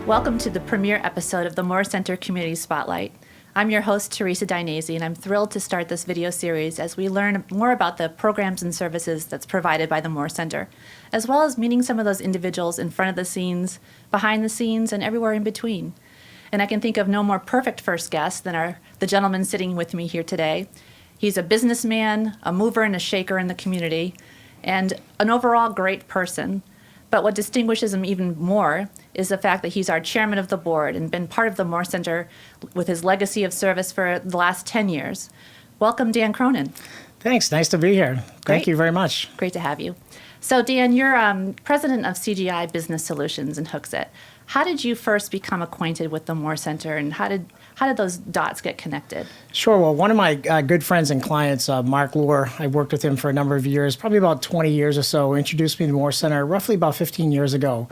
Welcome to the premiere episode of the Moore Center Community Spotlight. I'm your host, Teresa Dinesi, and I'm thrilled to start this video series as we learn more about the programs and services that's provided by the Moore Center, as well as meeting some of those individuals in front of the scenes, behind the scenes, and everywhere in between. And I can think of no more perfect first guest than the gentleman sitting with me here today. He's a businessman, a mover and a shaker in the community, and an overall great person. But what distinguishes him even more is the fact that he's our chairman of the board and been part of the Moore Center with his legacy of service for the last 10 years. Welcome, Dan Cronin. Thanks. Nice to be here. Thank you very much. Great to have you. So, Dan, you're president of CGI Business Solutions in Hooksett. How did you first become acquainted with the Moore Center, and how did those dots get connected? Sure. Well, one of my good friends and clients, Mark Lohr, I worked with him for a number of years, probably about 20 years or so, introduced me to the Moore Center roughly about 15 years ago.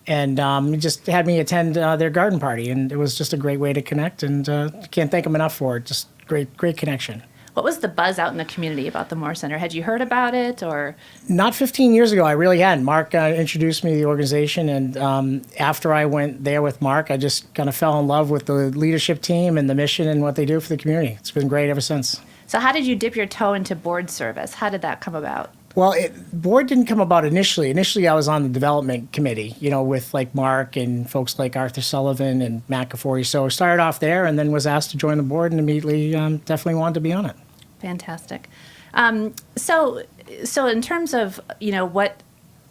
And he just had me attend their garden party, and it was just a great way to connect, and can't thank him enough for it. Just great connection. What was the buzz out in the community about the Moore Center? Had you heard about it, or? Not 15 years ago, I really hadn't. Mark introduced me to the organization, and after I went there with Mark, I just kind of fell in love with the leadership team and the mission and what they do for the community. It's been great ever since. So how did you dip your toe into board service? How did that come about? Well, board didn't come about initially. Initially, I was on the development committee, with like Mark and folks like Arthur Sullivan and Matt Gafordi. So I started off there and then was asked to join the board and immediately definitely wanted to be on it. Fantastic. So in terms of, what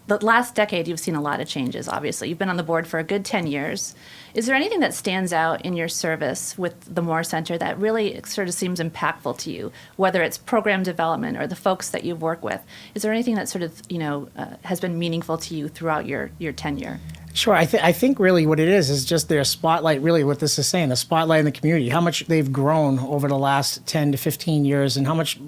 the last decade, you've seen a lot of changes, obviously. You've been on the board for a good 10 years. Is there anything that stands out in your service with the Moore Center that really sort of seems impactful to you, whether it's program development or the folks that you work with? Is there anything that sort of, has been meaningful to you throughout your tenure? Sure. I think really what it is just their spotlight, really what this is saying, the spotlight in the community, how much they've grown over the last 10 to 15 years and how much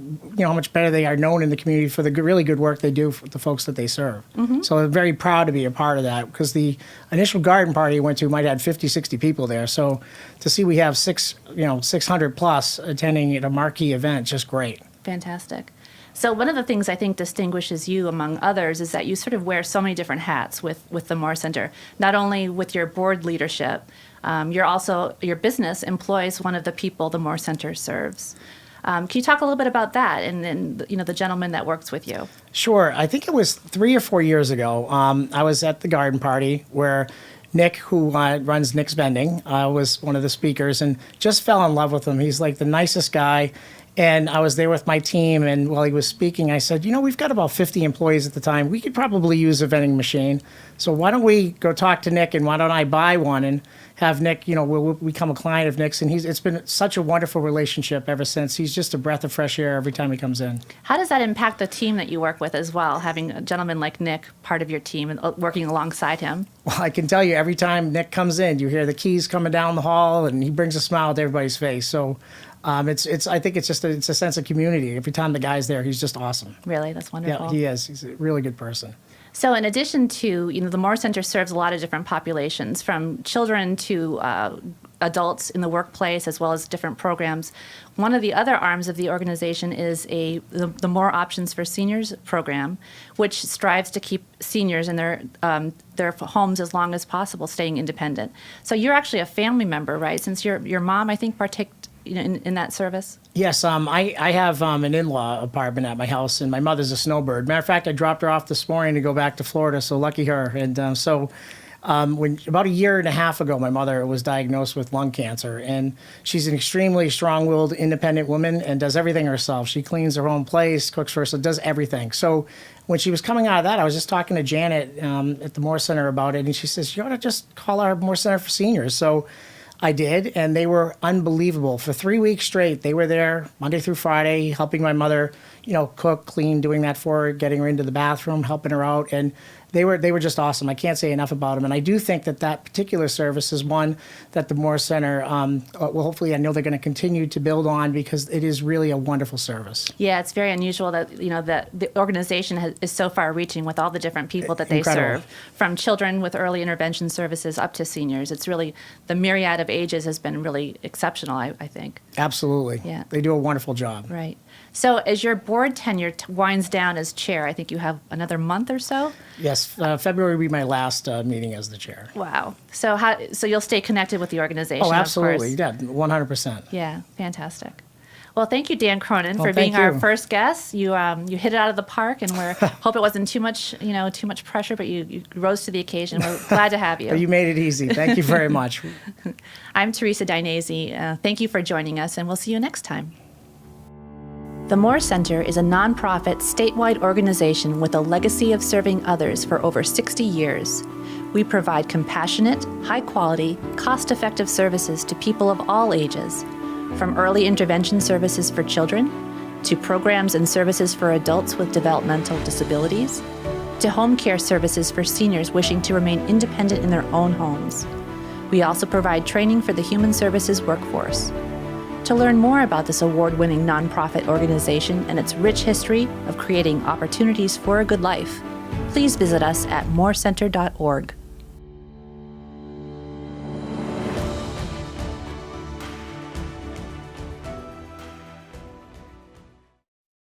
better they are known in the community for the really good work they do for the folks that they serve. Mm-hmm. So I'm very proud to be a part of that because the initial garden party I went to might have had 50, 60 people there. So to see we have 600 plus attending at a marquee event, just great. Fantastic. So one of the things I think distinguishes you among others is that you sort of wear so many different hats with the Moore Center, not only with your board leadership, your business employs one of the people the Moore Center serves. Can you talk a little bit about that and the gentleman that works with you? Sure. I think it was 3 or 4 years ago. I was at the garden party where Nick, who runs Nick's Vending, was one of the speakers and just fell in love with him. He's like the nicest guy. And I was there with my team, and while he was speaking, I said, we've got about 50 employees at the time. We could probably use a vending machine. So why don't we go talk to Nick, and why don't I buy one and have Nick, we'll become a client of Nick's. And it's been such a wonderful relationship ever since. He's just a breath of fresh air every time he comes in. How does that impact the team that you work with as well, having a gentleman like Nick part of your team and working alongside him? Well, I can tell you every time Nick comes in, you hear the keys coming down the hall, and he brings a smile to everybody's face. So I think it's a sense of community. Every time the guy's there, he's just awesome. Really? That's wonderful. Yeah, he is. He's a really good person. So in addition to, the Moore Center serves a lot of different populations, from children to adults in the workplace, as well as different programs. One of the other arms of the organization is the More Options for Seniors program, which strives to keep seniors in their homes as long as possible, staying independent. So you're actually a family member, right? Since your mom, I think, partaked in that service? Yes, I have an in-law apartment at my house, and my mother's a snowbird. Matter of fact, I dropped her off this morning to go back to Florida, so lucky her. And when about a year and a half ago, my mother was diagnosed with lung cancer, and she's an extremely strong-willed, independent woman and does everything herself. She cleans her own place, cooks for herself, does everything. So when she was coming out of that, I was just talking to Janet at the Moore Center about it, and she says, you ought to just call our Moore Center for Seniors. So I did, and they were unbelievable. For 3 weeks straight, they were there Monday through Friday, helping my mother, cook, clean, doing that for her, getting her into the bathroom, helping her out, and they were just awesome. I can't say enough about them, and I do think that particular service is one that the Moore Center, hopefully, I know they're going to continue to build on because it is really a wonderful service. Yeah, it's very unusual that that the organization is so far-reaching with all the different people that they Incredible. serve, from children with early intervention services up to seniors. It's really the myriad of ages has been really exceptional, I think. Absolutely. Yeah. They do a wonderful job. Right. So as your board tenure winds down as chair, I think you have another month or so? Yes, February will be my last meeting as the chair. Wow. So you'll stay connected with the organization, Oh, of absolutely. course. Yeah, 100%. Yeah, fantastic. Well, thank you, Dan Cronin, for Well, being thank our you. first guest. You hit it out of the park, and we hope it wasn't too much pressure, but you rose to the occasion. We're glad to have you. You made it easy. Thank you very much. I'm Teresa Dinesi. Thank you for joining us, and we'll see you next time. The Moore Center is a nonprofit statewide organization with a legacy of serving others for over 60 years. We provide compassionate, high-quality, cost-effective services to people of all ages, from early intervention services for children, to programs and services for adults with developmental disabilities, to home care services for seniors wishing to remain independent in their own homes. We also provide training for the human services workforce. To learn more about this award-winning nonprofit organization and its rich history of creating opportunities for a good life, please visit us at morecenter.org.